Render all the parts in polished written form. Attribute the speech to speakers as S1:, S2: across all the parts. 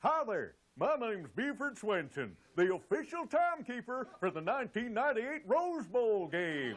S1: Hi there, my name's Buford Swenson, the official timekeeper for the 1998 Rose Bowl game.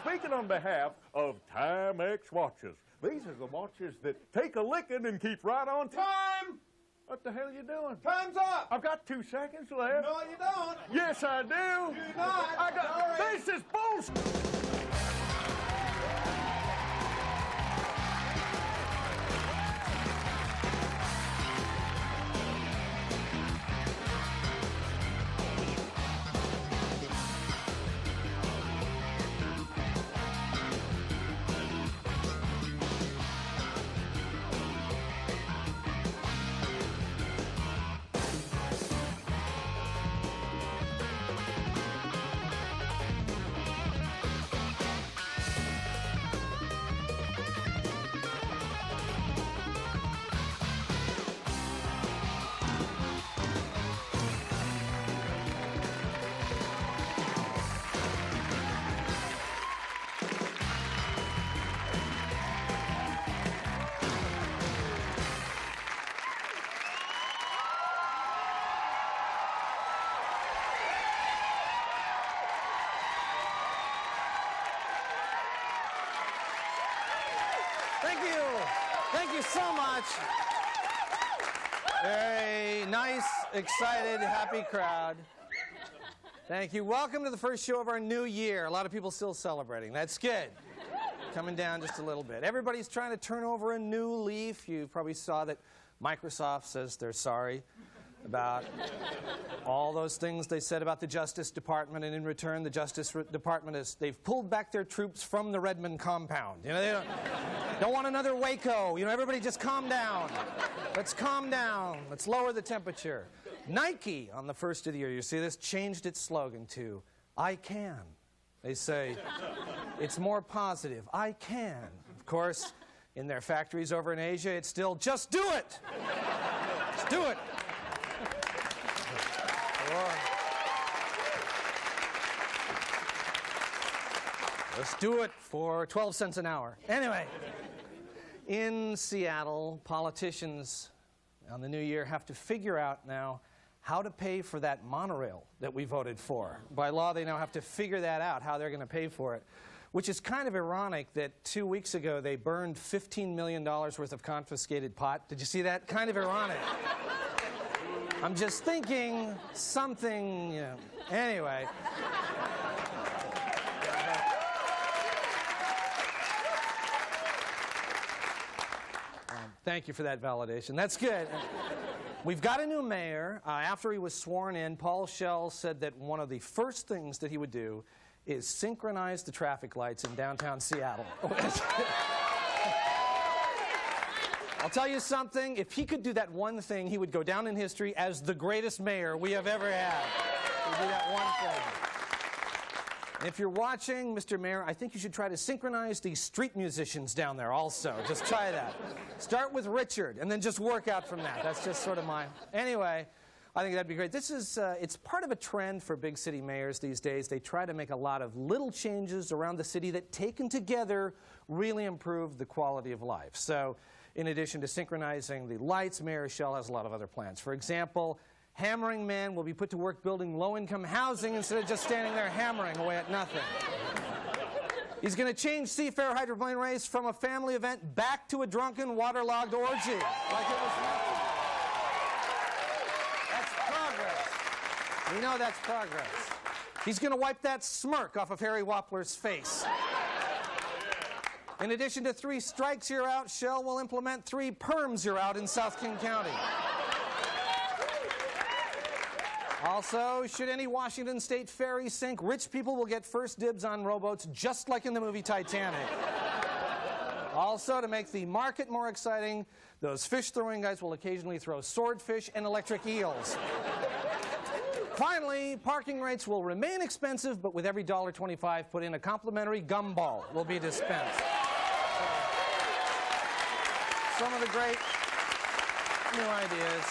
S1: Speaking on behalf of Timex watches, these are the watches that take a licking and keep right on
S2: Time!
S1: What the hell are you doing?
S2: Time's up!
S1: I've got 2 seconds left.
S2: No, you don't.
S1: Yes, I do.
S2: You do not.
S1: I got.
S2: Sorry.
S1: This is bullshit.
S3: Thank you so much. Very nice, excited, happy crowd. Thank you. Welcome to the first show of our new year. A lot of people still celebrating. That's good. Coming down just a little bit. Everybody's trying to turn over a new leaf. You probably saw that Microsoft says they're sorry about all those things they said about the Justice Department, and in return, the Justice Department they've pulled back their troops from the Redmond compound. You know, they don't want another Waco. You know, everybody just calm down. Let's calm down. Let's lower the temperature. Nike, on the first of the year, you see this, changed its slogan to, I can. They say, it's more positive. I can. Of course, in their factories over in Asia, it's still, just do it. Just do it. Let's do it for 12 cents an hour. Anyway, in Seattle, politicians on the new year have to figure out now how to pay for that monorail that we voted for. By law, they now have to figure that out, how they're going to pay for it, which is kind of ironic that 2 weeks ago they burned $15 million worth of confiscated pot. Did you see that? Kind of ironic. I'm just thinking something, you know. Anyway. Thank you for that validation. That's good. We've got a new mayor. After he was sworn in, Paul Schell said that one of the first things that he would do is synchronize the traffic lights in downtown Seattle. I'll tell you something. If he could do that one thing, he would go down in history as the greatest mayor we have ever had. He would do that one thing. And if you're watching, Mr. Mayor, I think you should try to synchronize the street musicians down there also. Just try that. Start with Richard, and then just work out from that. That's just sort of mine. Anyway, I think that'd be great. This is, it's part of a trend for big city mayors these days. They try to make a lot of little changes around the city that, taken together, really improve the quality of life. So, in addition to synchronizing the lights, Mayor Schell has a lot of other plans. For example, hammering men will be put to work building low-income housing instead of just standing there hammering away at nothing. He's going to change Seafair Hydroplane Race from a family event back to a drunken, waterlogged orgy. Like it was nothing. That's progress. We know that's progress. He's going to wipe that smirk off of Harry Wappler's face. In addition to 3 strikes you're out, Schell will implement 3 perms you're out in South King County. Also, should any Washington State ferry sink, rich people will get first dibs on rowboats just like in the movie Titanic. Also, to make the market more exciting, those fish-throwing guys will occasionally throw swordfish and electric eels. Finally, parking rates will remain expensive, but with every $1.25 put in, a complimentary gumball will be dispensed. Some of the great new ideas.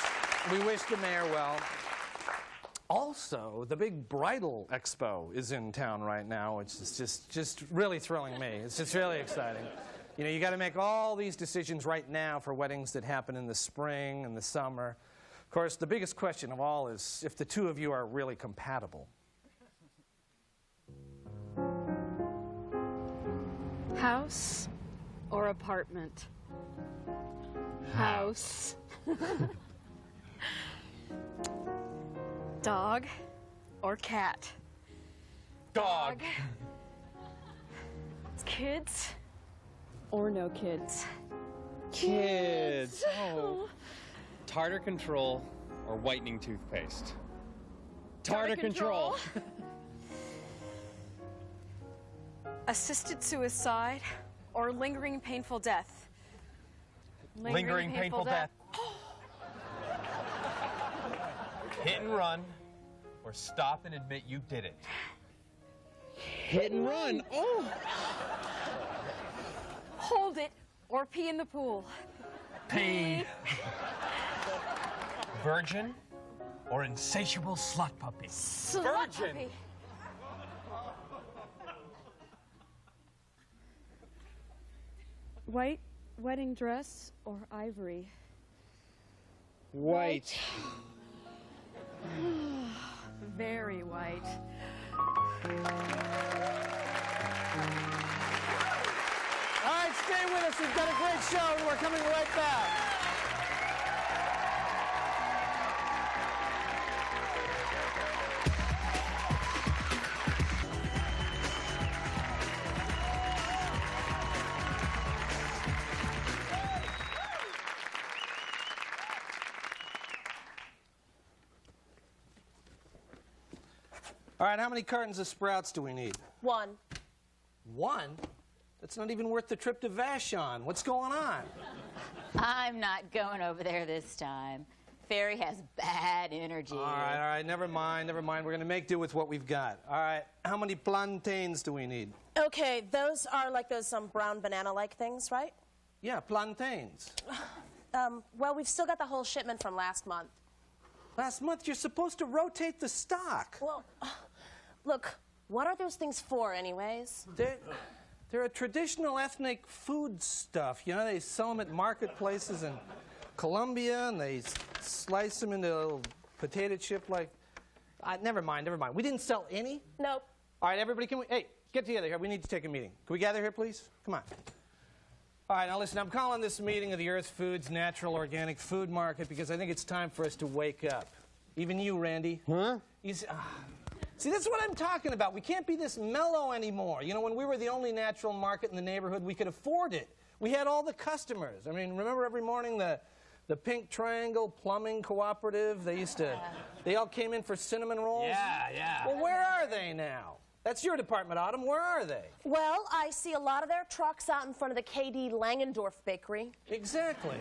S3: We wish the mayor well. Also, the big bridal expo is in town right now, which is just really thrilling me. It's just really exciting. You know, you got to make all these decisions right now for weddings that happen in the spring and the summer. Of course, the biggest question of all is if the two of you are really compatible.
S2: House or apartment? House. Dog or cat?
S4: Dog.
S2: Kids or no kids?
S4: Kids. Oh. Tartar Control or whitening toothpaste? Tartar Control.
S2: Assisted suicide or lingering painful death?
S4: Lingering painful death. Hit and run or stop and admit you did it? Hit and run. Oh.
S2: Hold it or pee in the pool?
S4: Pee. Virgin or insatiable slut puppy?
S2: Slut
S4: Virgin.
S2: puppy. White wedding dress or ivory?
S4: White.
S2: Very white.
S3: All right, stay with us. We've got a great show, and we're coming right back. All right, how many cartons of Sprouts do we need?
S5: One.
S3: One? That's not even worth the trip to Vashon. What's going on?
S6: I'm not going over there this time. Ferry has bad energy.
S3: All right, never mind. We're going to make do with what we've got. All right, how many plantains do we need?
S5: Okay, those are like those brown banana-like things, right?
S3: Yeah, plantains.
S5: Well, we've still got the whole shipment from last month.
S3: Last month, you're supposed to rotate the stock.
S5: Well, look, what are those things for anyways?
S3: They're a traditional ethnic food stuff. You know, they sell them at marketplaces in Colombia, and they slice them into a little potato chip like... never mind. We didn't sell any?
S5: Nope.
S3: All right, everybody, hey, get together here. We need to take a meeting. Can we gather here, please? Come on. All right, now listen, I'm calling this meeting of the Earth Foods Natural Organic Food Market because I think it's time for us to wake up. Even you, Randy.
S4: Huh?
S3: See, this is what I'm talking about. We can't be this mellow anymore. You know, when we were the only natural market in the neighborhood, we could afford it. We had all the customers. I mean, remember every morning the Pink Triangle Plumbing Cooperative? They all came in for cinnamon rolls?
S4: Yeah.
S3: Well, where are they now? That's your department, Autumn. Where are they?
S5: Well, I see a lot of their trucks out in front of the K.D. Langendorf Bakery.
S3: Exactly.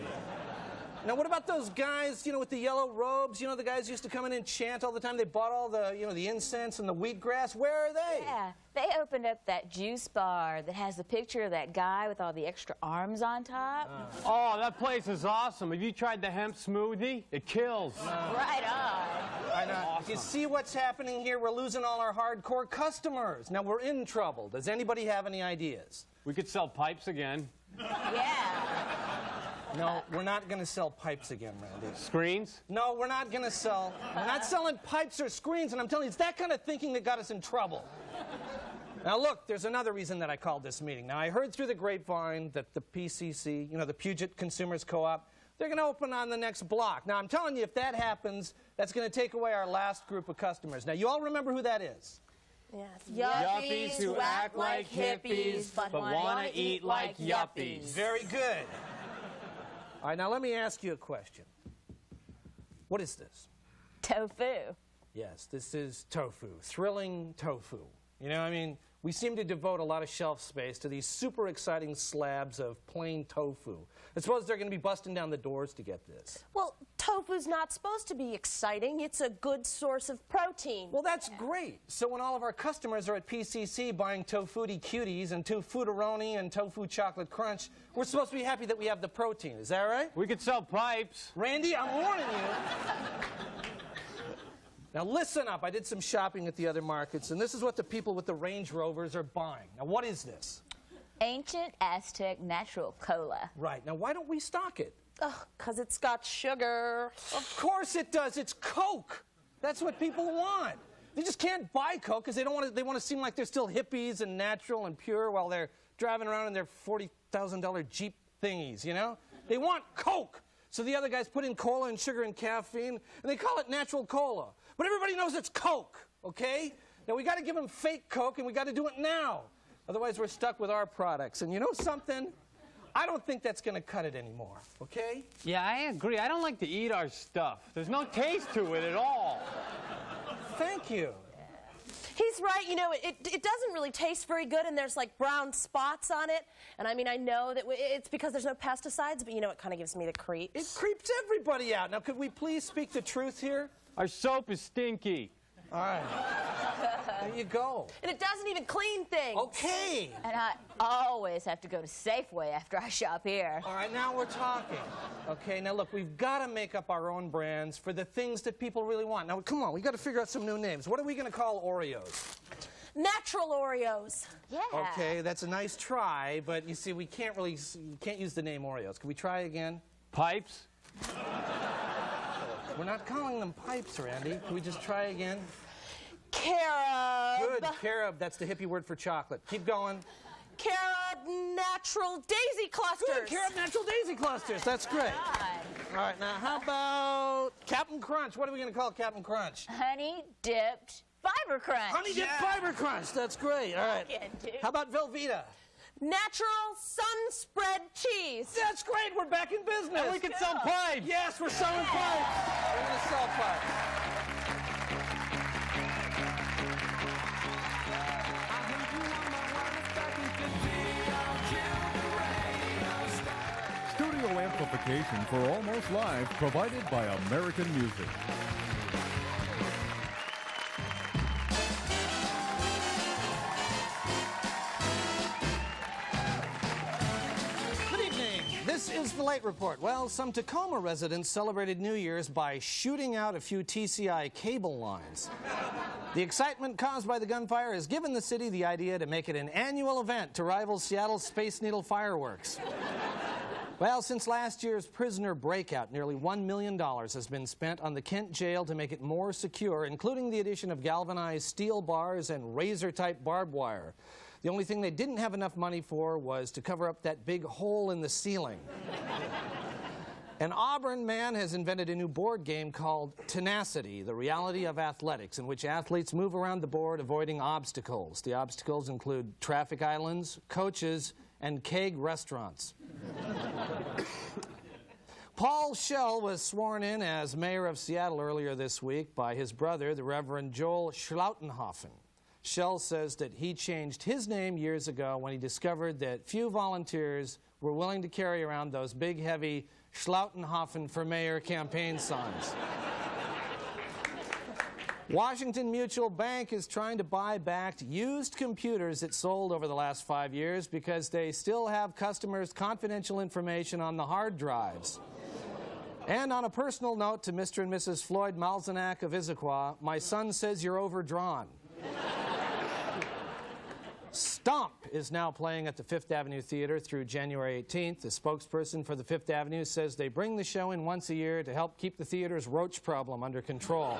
S3: Now, what about those guys, with the yellow robes? You know, the guys used to come in and chant all the time. They bought all the, the incense and the wheatgrass. Where are they?
S6: Yeah, they opened up that juice bar that has the picture of that guy with all the extra arms on top.
S7: Oh, that place is awesome. Have you tried the hemp smoothie? It kills.
S6: Right on.
S3: I know. You see what's happening here? We're losing all our hardcore customers. Now, we're in trouble. Does anybody have any ideas?
S7: We could sell pipes again.
S6: Yeah.
S3: No, we're not going to sell pipes again, Randy.
S7: Screens?
S3: No, we're not going to sell. We're not selling pipes or screens, and I'm telling you, it's that kind of thinking that got us in trouble. Now, look, there's another reason that I called this meeting. Now, I heard through the grapevine that the PCC, the Puget Consumers Co-op, they're going to open on the next block. Now, I'm telling you, if that happens, that's going to take away our last group of customers. Now, you all remember who that is?
S5: Yes.
S7: Yuppies who act like hippies but want to eat like yuppies.
S3: Very good. All right, now let me ask you a question. What is this?
S6: Tofu.
S3: Yes, this is tofu, thrilling tofu. We seem to devote a lot of shelf space to these super exciting slabs of plain tofu. I suppose they're going to be busting down the doors to get this.
S5: Well, tofu's not supposed to be exciting. It's a good source of protein.
S3: Well, that's great. So when all of our customers are at PCC buying Tofuty Cuties and Tofutaroni and Tofu Chocolate Crunch, we're supposed to be happy that we have the protein. Is that right?
S7: We could sell pipes.
S3: Randy, I'm warning you. Now listen up. I did some shopping at the other markets, and this is what the people with the Range Rovers are buying. Now, what is this?
S6: Ancient Aztec Natural Cola.
S3: Right. Now, why don't we stock it?
S5: 'Cause it's got sugar.
S3: Of course it does. It's Coke. That's what people want. They just can't buy Coke because they want to seem like they're still hippies and natural and pure while they're driving around in their $40,000 Jeep thingies, you know? They want Coke. So the other guys put in cola and sugar and caffeine, and they call it natural cola. But everybody knows it's Coke, okay? Now we got to give them fake Coke, and we got to do it now. Otherwise, we're stuck with our products. And you know something? I don't think that's going to cut it anymore, okay?
S7: Yeah, I agree. I don't like to eat our stuff. There's no taste to it at all.
S3: Thank you.
S5: He's right, you know, it doesn't really taste very good, and there's like brown spots on it. And I mean, I know that it's because there's no pesticides, but you know, it kind of gives me the creeps.
S3: It creeps everybody out. Now, could we please speak the truth here?
S7: Our soap is stinky.
S3: All right. There you go.
S5: And it doesn't even clean things.
S3: Okay.
S6: And I always have to go to Safeway after I shop here.
S3: All right, now we're talking. Okay, now look, we've got to make up our own brands for the things that people really want. Now, come on, we got to figure out some new names. What are we going to call Oreos?
S5: Natural Oreos.
S6: Yeah.
S3: Okay, that's a nice try, but you see, we can't use the name Oreos. Can we try again?
S7: Pipes?
S3: We're not calling them pipes, Randy. Can we just try again?
S5: Carob.
S3: Good, carob. That's the hippie word for chocolate. Keep going.
S5: Carob Natural Daisy Clusters.
S3: Good, carob natural daisy clusters. That's great. All right, now how about Captain Crunch? What are we going to call Captain Crunch?
S6: Honey dipped fiber crunch.
S3: Honey Dip Fiber Crunch. That's great. All right.
S6: Can do.
S3: How about Velveeta?
S5: Natural Sun Spread Cheese.
S3: That's great. We're back in business.
S7: And we can sell pipes.
S3: Yes, we're selling pipes. We're going to sell pipes.
S1: Studio amplification for Almost Live provided by American Music.
S3: This is the Late Report. Well, some Tacoma residents celebrated New Year's by shooting out a few TCI cable lines. The excitement caused by the gunfire has given the city the idea to make it an annual event to rival Seattle's Space Needle fireworks. Well, since last year's prisoner breakout, nearly $1 million has been spent on the Kent jail to make it more secure, including the addition of galvanized steel bars and razor-type barbed wire. The only thing they didn't have enough money for was to cover up that big hole in the ceiling. An Auburn man has invented a new board game called Tenacity, the reality of athletics, in which athletes move around the board avoiding obstacles. The obstacles include traffic islands, coaches, and keg restaurants. Paul Schell was sworn in as mayor of Seattle earlier this week by his brother, the Reverend Joel Schlautenhofen. Schell says that he changed his name years ago when he discovered that few volunteers were willing to carry around those big, heavy Schlautenhofen for Mayor campaign signs. Washington Mutual Bank is trying to buy back used computers it sold over the last 5 years because they still have customers' confidential information on the hard drives. And on a personal note to Mr. and Mrs. Floyd Malzahnack of Issaquah, my son says you're overdrawn. Stomp is now playing at the Fifth Avenue Theater through January 18th. The spokesperson for the Fifth Avenue says they bring the show in once a year to help keep the theater's roach problem under control.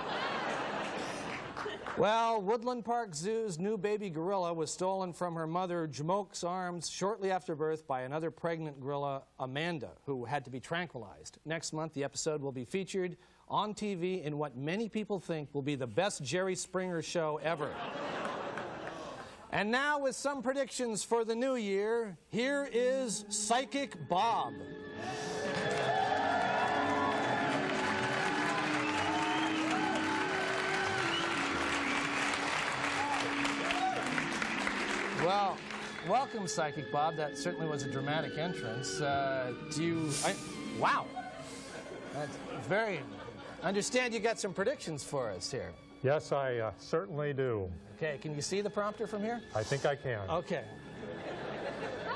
S3: Well, Woodland Park Zoo's new baby gorilla was stolen from her mother, Jamoke's arms, shortly after birth by another pregnant gorilla, Amanda, who had to be tranquilized. Next month, the episode will be featured on TV in what many people think will be the best Jerry Springer show ever. And now, with some predictions for the new year, here is Psychic Bob. Well, welcome, Psychic Bob. That certainly was a dramatic entrance. Wow. That's very... I understand you got some predictions for us here.
S8: Yes, I certainly do.
S3: Okay, can you see the prompter from here?
S8: I think I can.
S3: Okay.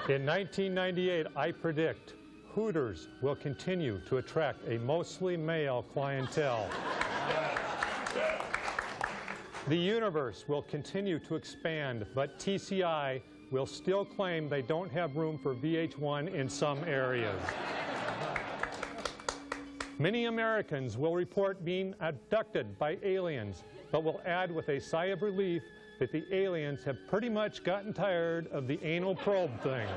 S8: In 1998, I predict Hooters will continue to attract a mostly male clientele. The universe will continue to expand, but TCI will still claim they don't have room for VH1 in some areas. Many Americans will report being abducted by aliens, but will add with a sigh of relief that the aliens have pretty much gotten tired of the anal probe thing.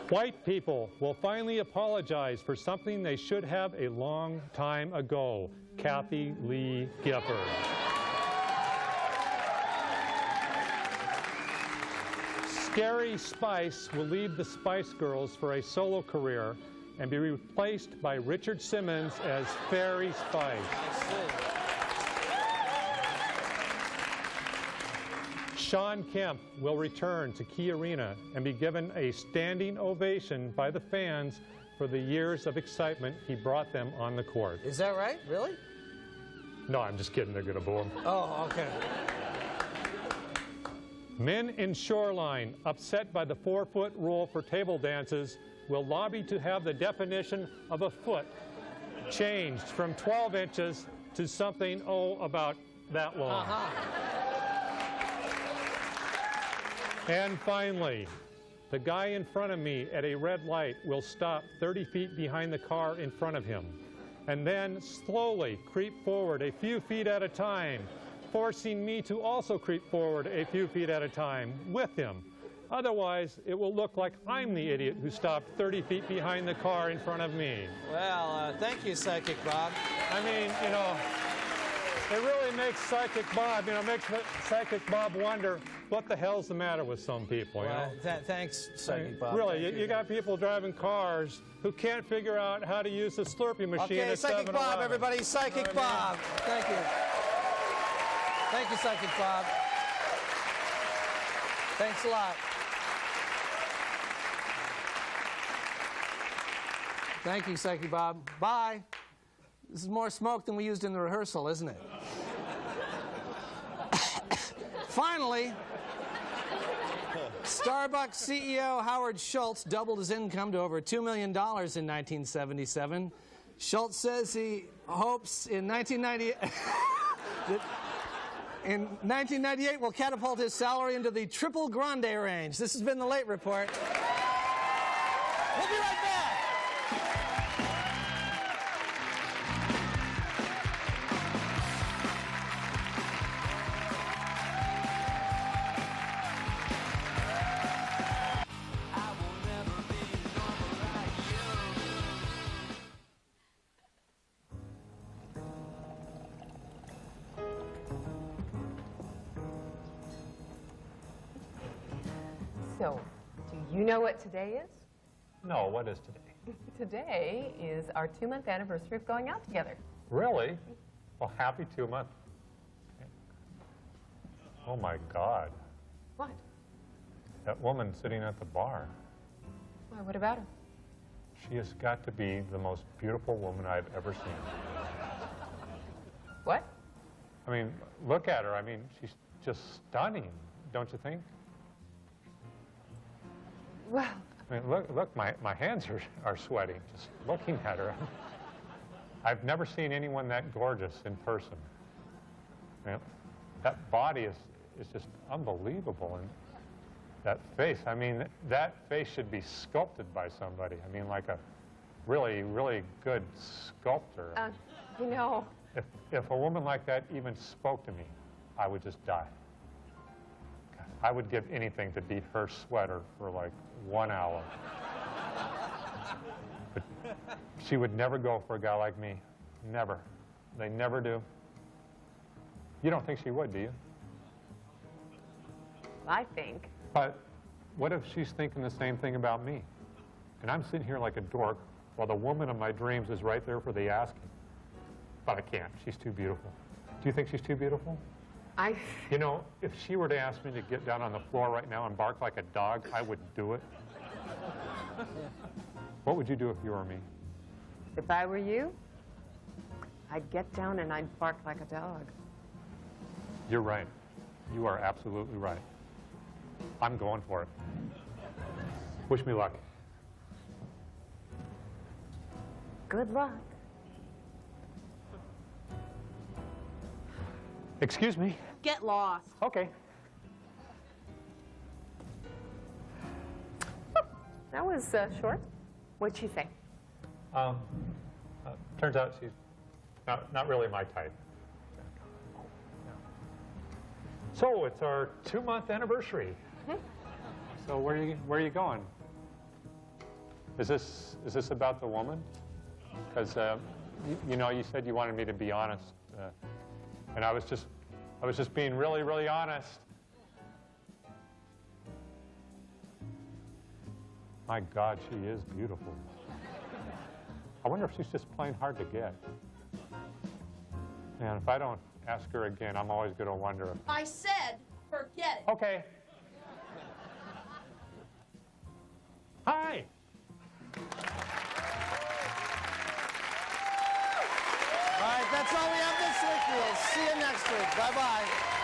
S8: White people will finally apologize for something they should have a long time ago. Kathy Lee Gifford. Scary Spice will leave the Spice Girls for a solo career and be replaced by Richard Simmons as Fairy Spice. Sean Kemp will return to Key Arena and be given a standing ovation by the fans for the years of excitement he brought them on the court.
S3: Is that right? Really?
S8: No, I'm just kidding. They're going to boo him.
S3: Oh, okay.
S8: Men in Shoreline, upset by the 4-foot rule for table dances, will lobby to have the definition of a foot changed from 12 inches to something, about that long. And finally, the guy in front of me at a red light will stop 30 feet behind the car in front of him, and then slowly creep forward a few feet at a time, forcing me to also creep forward a few feet at a time with him. Otherwise, it will look like I'm the idiot who stopped 30 feet behind the car in front of me.
S3: Well, thank you, Psychic Bob.
S8: I mean, it really makes Psychic Bob, makes Psychic Bob wonder what the hell's the matter with some people,
S3: Well, thanks, Psychic Bob.
S8: Really, you got people driving cars who can't figure out how to use the Slurpee machine
S3: Okay,
S8: at
S3: Psychic
S8: 7-Eleven.
S3: Bob, everybody. Psychic Bob. Thank you. Thank you, Psychic Bob. Thanks a lot. Thank you, Psychic Bob. Bye. This is more smoke than we used in the rehearsal, isn't it? Finally, Starbucks CEO Howard Schultz doubled his income to over $2 million in 1977. Schultz says he hopes in 1998 will catapult his salary into the triple grande range. This has been the Late Report. We'll be right back.
S9: So, do you know what today is?
S8: No, what is today?
S9: Today is our 2-month anniversary of going out together.
S8: Really? Well, happy 2 months. Oh, my God.
S9: What?
S8: That woman sitting at the bar.
S9: Why, what about her?
S8: She has got to be the most beautiful woman I've ever seen.
S9: What?
S8: I mean, look at her. I mean, she's just stunning, don't you think?
S9: Well,
S8: I mean, look, my hands are sweating just looking at her. I've never seen anyone that gorgeous in person. That body is just unbelievable. And that face, I mean, that face should be sculpted by somebody. I mean, like a really, really good sculptor.
S9: you know.
S8: If a woman like that even spoke to me, I would just die. I would give anything to be her sweater for like 1 hour. But she would never go for a guy like me. Never. They never do. You don't think she would, do you?
S9: I think.
S8: But what if she's thinking the same thing about me? And I'm sitting here like a dork while the woman of my dreams is right there for the asking. But I can't. She's too beautiful. Do you think she's too beautiful? You know, if she were to ask me to get down on the floor right now and bark like a dog, I wouldn't do it. What would you do if you were me?
S9: If I were you, I'd get down and I'd bark like a dog.
S8: You're right. You are absolutely right. I'm going for it. Wish me luck.
S9: Good luck.
S8: Excuse me.
S5: Get lost.
S8: Okay.
S9: That was short. What'd she say?
S8: Turns out she's not really my type. So it's our 2-month anniversary. So where are you going? Is this about the woman? Because you know, you said you wanted me to be honest, and I was just being really, really honest. My God, she is beautiful. I wonder if she's just plain hard to get. And if I don't ask her again, I'm always going to wonder if...
S5: I said, forget it.
S8: Okay. Hi.
S3: All right, that's all we have this week. We'll see you next week. Bye-bye.